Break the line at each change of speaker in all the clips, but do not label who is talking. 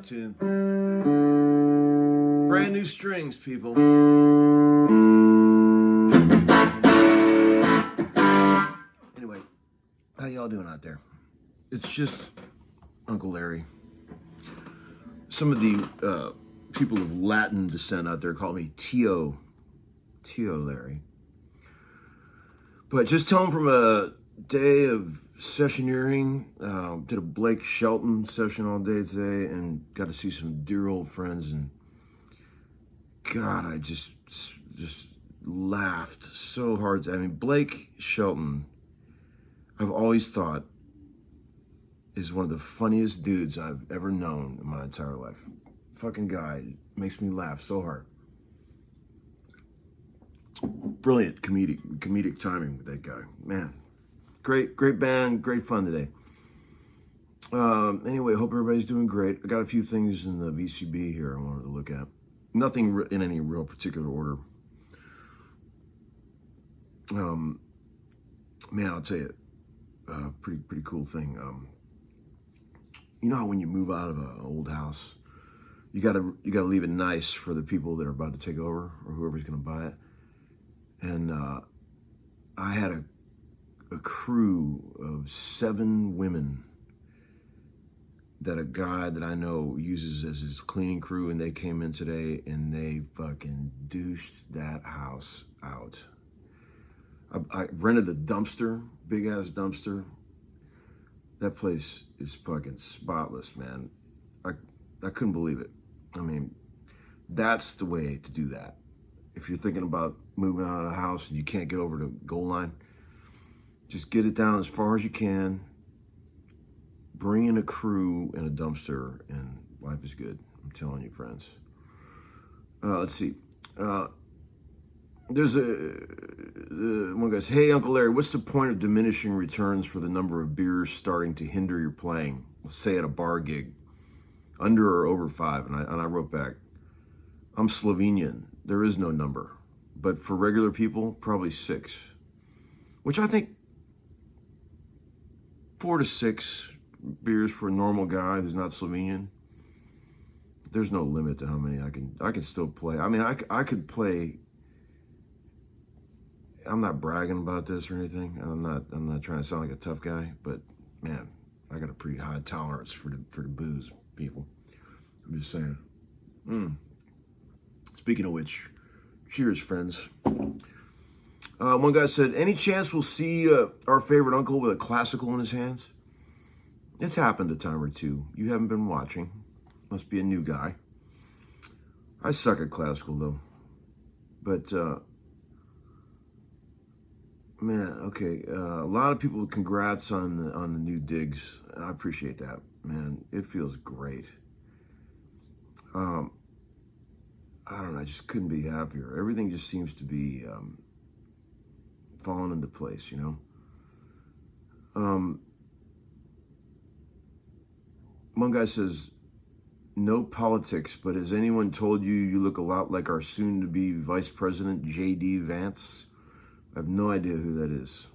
Tune. Brand new strings, people. Anyway, how y'all doing out there? It's just Uncle Larry. Some of the people of Latin descent out there call me Tio Larry. But just tell them from a day of sessioneering, did a Blake Shelton session all day today and got to see some dear old friends, and God, I just laughed so hard. I mean, Blake Shelton, I've always thought is one of the funniest dudes I've ever known in my entire life. Fucking guy makes me laugh so hard. Brilliant comedic timing with that guy, man. Great band, great fun today. Anyway, hope everybody's doing great. I got a few things in the VCB here I wanted to look at. Nothing in any real particular order. Man, I'll tell you, pretty cool thing. You know how when you move out of an old house, you gotta leave it nice for the people that are about to take over or whoever's gonna buy it. And I had a crew of 7 women that a guy that I know uses as his cleaning crew, and they came in today and they fucking douched that house out. I rented a dumpster, big ass dumpster. That place is fucking spotless, man. I couldn't believe it. I mean, that's the way to do that. If you're thinking about moving out of the house and you can't get over the goal line, just get it down as far as you can, bring in a crew and a dumpster, and life is good. I'm telling you, friends. Let's see. There's one guy says, hey, Uncle Larry, what's the point of diminishing returns for the number of beers starting to hinder your playing? Say at a bar gig, under or over 5. And I wrote back, I'm Slovenian. There is no number. But for regular people, probably 6. Which I think 4 to 6 beers for a normal guy who's not Slovenian. There's no limit to how many I can still play. I mean, I could play. I'm not bragging about this or anything. I'm not trying to sound like a tough guy, but man, I got a pretty high tolerance for the booze, people. I'm just saying. Speaking of which, cheers, friends. One guy said, any chance we'll see our favorite uncle with a classical in his hands? It's happened a time or two. You haven't been watching. Must be a new guy. I suck at classical, though. But, man, okay. A lot of people, congrats on the new digs. I appreciate that, man. It feels great. I don't know. I just couldn't be happier. Everything just seems to be falling into place, you know? One guy says, no politics, but has anyone told you you look a lot like our soon-to-be Vice President, J.D. Vance? I have no idea who that is.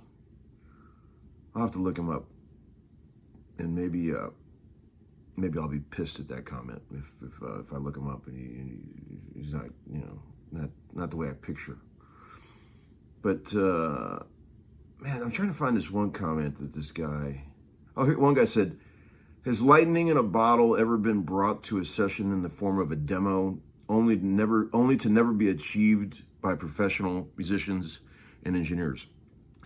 I'll have to look him up. And maybe I'll be pissed at that comment if I look him up and he's not, not the way I picture. But, man, I'm trying to find this one comment that this guy... one guy said, has lightning in a bottle ever been brought to a session in the form of a demo, only to never be achieved by professional musicians and engineers?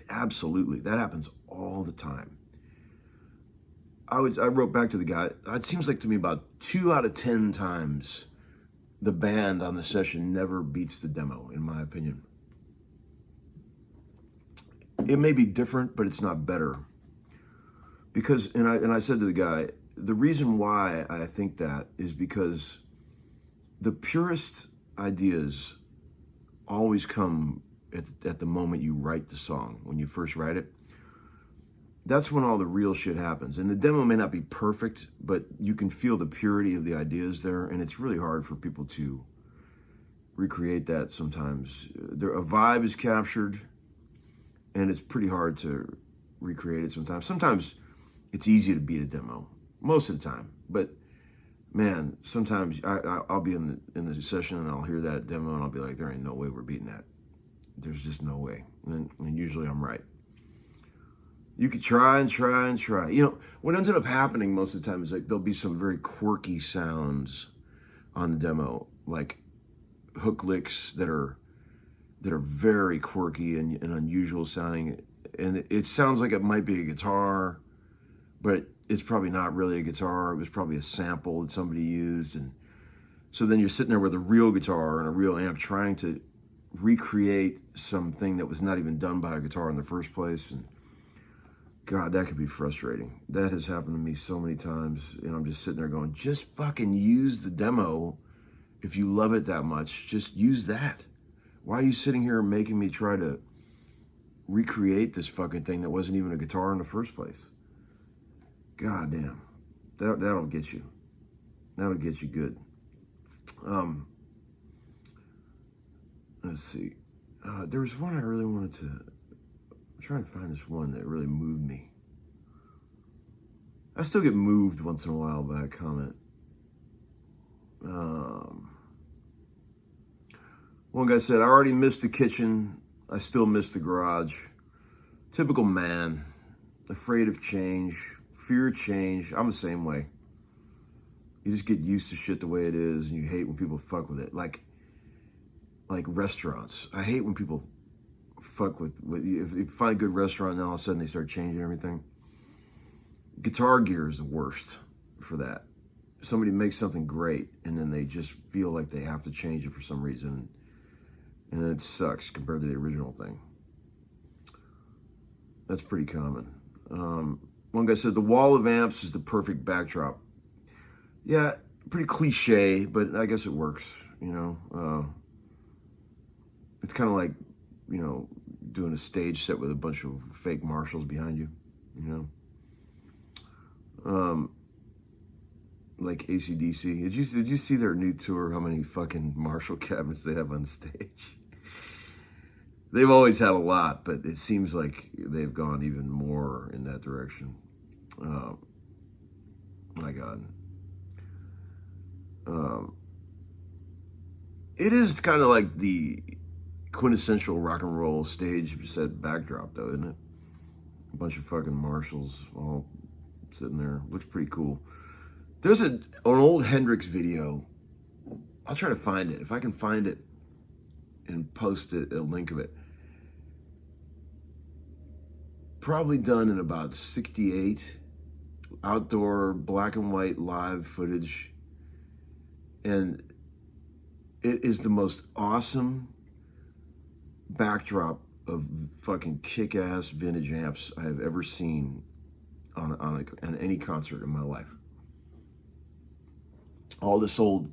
Absolutely. That happens all the time. I wrote back to the guy, it seems like to me about 2 out of 10 times the band on the session never beats the demo, in my opinion. It may be different, but it's not better. Because, and I said to the guy, the reason why I think that is because the purest ideas always come at the moment you write the song, when you first write it. That's when all the real shit happens. And the demo may not be perfect, but you can feel the purity of the ideas there, and it's really hard for people to recreate that sometimes. A vibe is captured, and it's pretty hard to recreate it sometimes. Sometimes it's easy to beat a demo, most of the time. But man, sometimes I'll be in the session and I'll hear that demo and I'll be like, there ain't no way we're beating that. There's just no way. And usually I'm right. You could try and try and try. What ends up happening most of the time is like there'll be some very quirky sounds on the demo, like hook licks that are very quirky and unusual sounding. And it sounds like it might be a guitar, but it's probably not really a guitar. It was probably a sample that somebody used. And so then you're sitting there with a real guitar and a real amp trying to recreate something that was not even done by a guitar in the first place. And God, that could be frustrating. That has happened to me so many times. And I'm just sitting there going, just fucking use the demo. If you love it that much, just use that. Why are you sitting here making me try to recreate this fucking thing that wasn't even a guitar in the first place? God damn. That'll get you. That'll get you good. Let's see. There was one I really wanted to... I'm trying to find this one that really moved me. I still get moved once in a while by a comment. One guy said, I already missed the kitchen. I still miss the garage. Typical man. Afraid of change. Fear of change. I'm the same way. You just get used to shit the way it is, and you hate when people fuck with it. Like restaurants. I hate when people fuck with if you find a good restaurant and all of a sudden they start changing everything. Guitar gear is the worst for that. Somebody makes something great and then they just feel like they have to change it for some reason, and it sucks compared to the original thing. That's pretty common. One guy said the wall of amps is the perfect backdrop. Yeah, pretty cliche, but I guess it works. It's kind of like doing a stage set with a bunch of fake Marshalls behind you, like AC/DC. Did you see their new tour? How many fucking Marshall cabinets they have on stage? They've always had a lot, but it seems like they've gone even more in that direction. My God. It is kind of like the quintessential rock and roll stage set backdrop, though, isn't it? A bunch of fucking Marshalls all sitting there. Looks pretty cool. There's an old Hendrix video. I'll try to find it. If I can find it and post it, a link of it. Probably done in about 68. Outdoor, black and white live footage. And it is the most awesome backdrop of fucking kick-ass vintage amps I have ever seen on any concert in my life. All this old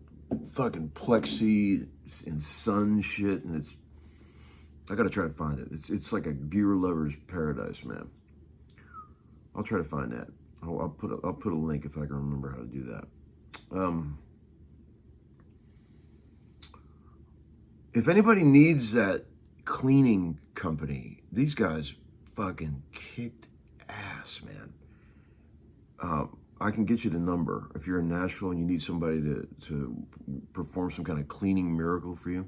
fucking plexi and sun shit, and I gotta try to find it. It's like a gear lover's paradise, man. I'll try to find that. I'll put a link if I can remember how to do that. If anybody needs that cleaning company, these guys fucking kicked ass, man. I can get you the number if you're in Nashville and you need somebody to perform some kind of cleaning miracle for you.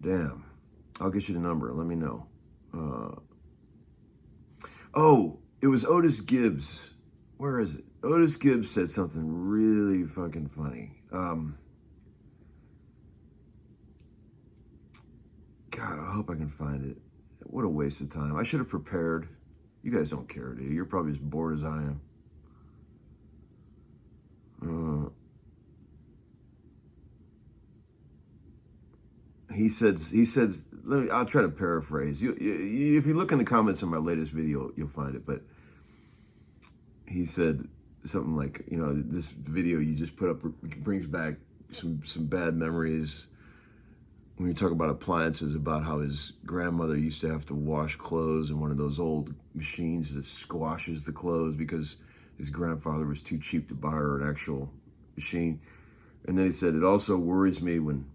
Damn, I'll get you the number. Let me know. Oh, it was Otis Gibbs. Where is it? Otis Gibbs said something really fucking funny. God, I hope I can find it. What a waste of time. I should have prepared. You guys don't care, do you? You're probably as bored as I am. He said, I'll try to paraphrase. If you look in the comments on my latest video, you'll find it. But he said something like, this video you just put up brings back some bad memories. When you talk about appliances, about how his grandmother used to have to wash clothes in one of those old machines that squashes the clothes because his grandfather was too cheap to buy her an actual machine. And then he said, it also worries me when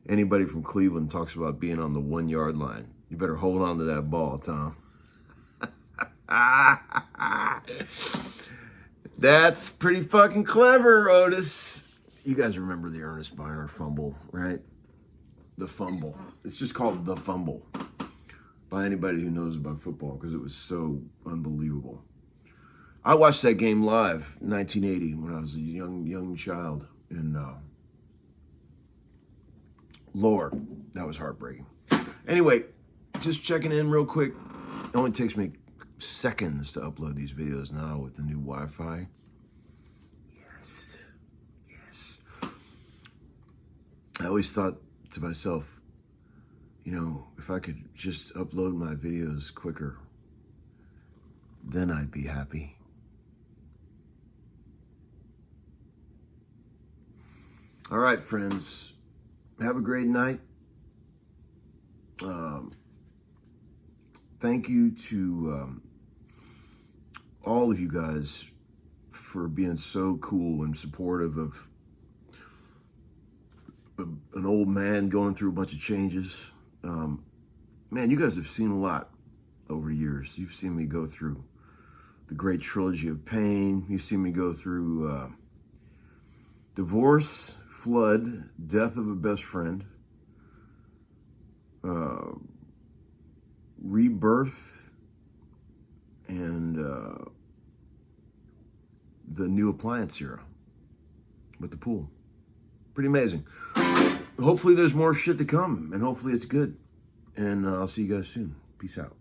anybody from Cleveland talks about being on the 1 yard line. You better hold on to that ball, Tom. That's pretty fucking clever, Otis. You guys remember the Earnest Byner fumble, right? The fumble. It's just called the fumble by anybody who knows about football because it was so unbelievable. I watched that game live in 1980 when I was a young child. And Lord, that was heartbreaking. Anyway, just checking in real quick. It only takes me seconds to upload these videos now with the new Wi-Fi. Yes. I always thought to myself, if I could just upload my videos quicker, then I'd be happy. All right, friends, have a great night. Thank you to all of you guys for being so cool and supportive of an old man going through a bunch of changes. Man, you guys have seen a lot over the years. You've seen me go through the great trilogy of pain. You've seen me go through divorce, flood, death of a best friend, rebirth, and the new appliance era with the pool. Pretty amazing. Hopefully there's more shit to come, and hopefully it's good. And I'll see you guys soon. Peace out.